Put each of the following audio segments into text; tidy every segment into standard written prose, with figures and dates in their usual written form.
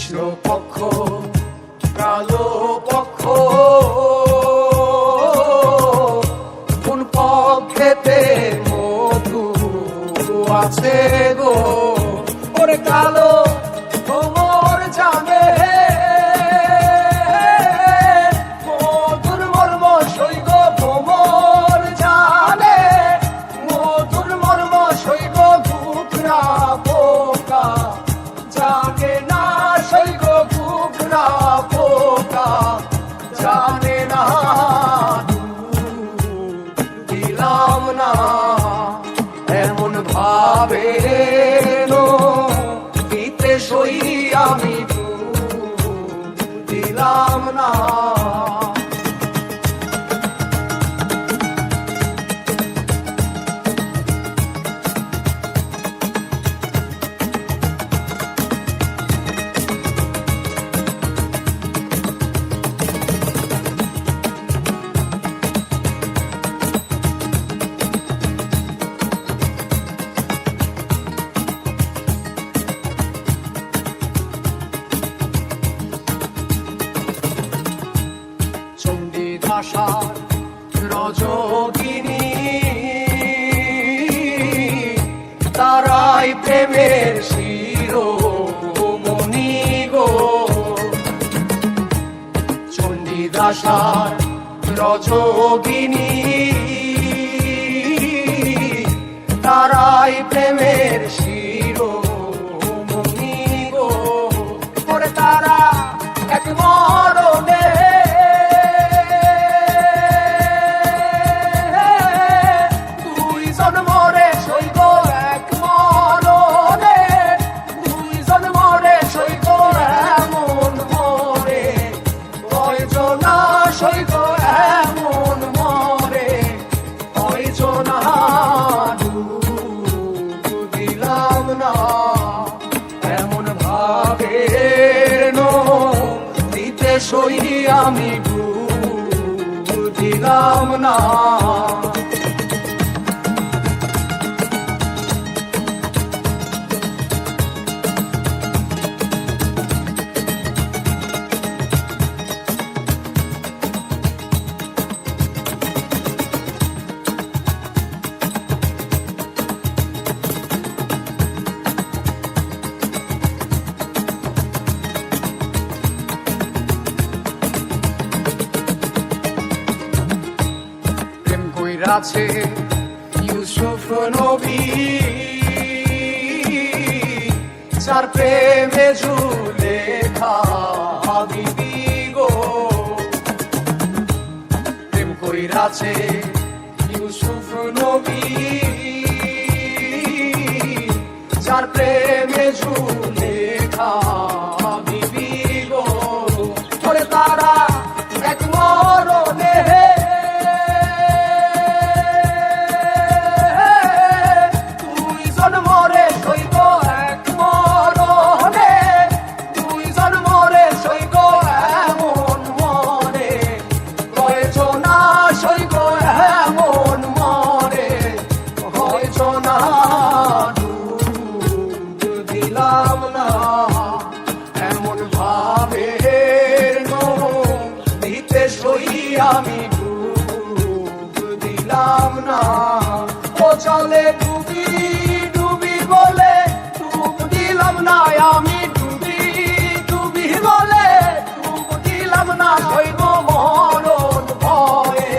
কৃষ্ণ পক্ষ কালো পক্ষ কোন পক্ষেতে মধু আছে গো ওরে কালো ভ্রমর জানে মধুর মর্ম সৈগ ভ্রমর জানে মধুর মর্ম সৈগ ঘুঘরা পোকা জানে না সৈগ ঘুঘরা পোকা জানে না দিলাম না এমন ভাবে দিতে সই আমি দিলাম না আশার রজকিনী তারাই প্রেমের শিরোমণি গো চণ্ডীদাসার রজকিনী তারাই প্রেমের শিরোমণি গো ওরে তারা এক মরণে সৈগ এমন মরে হইজনা দিলাম না এমন ভাবে দিতে সই আমি দিলাম না আছে ইউসুফ নবী যার প্রেমে জুলেখা বিবি গো প্রেম কইরাছে ইউসুফ নবী যার প্রেমে জুলেখা বিবি গো ওরে তারা এক মরণে দিলাম না এমন ভাবে দিতে সই আমি দিলাম না ও চলে ডুবি ডুবি বলে ডুব দিলাম না আমি ডুবি ডুবি বলে ডুব দিলাম না সৈব মরণ ভয়ে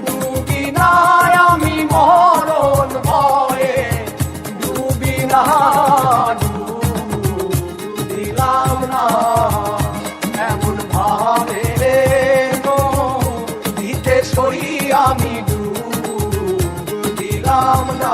ডুবি না আমি মরণ ভয়ে ডুবি না দিলাম না এমন ভাবে দিতে সই আমি দিলাম না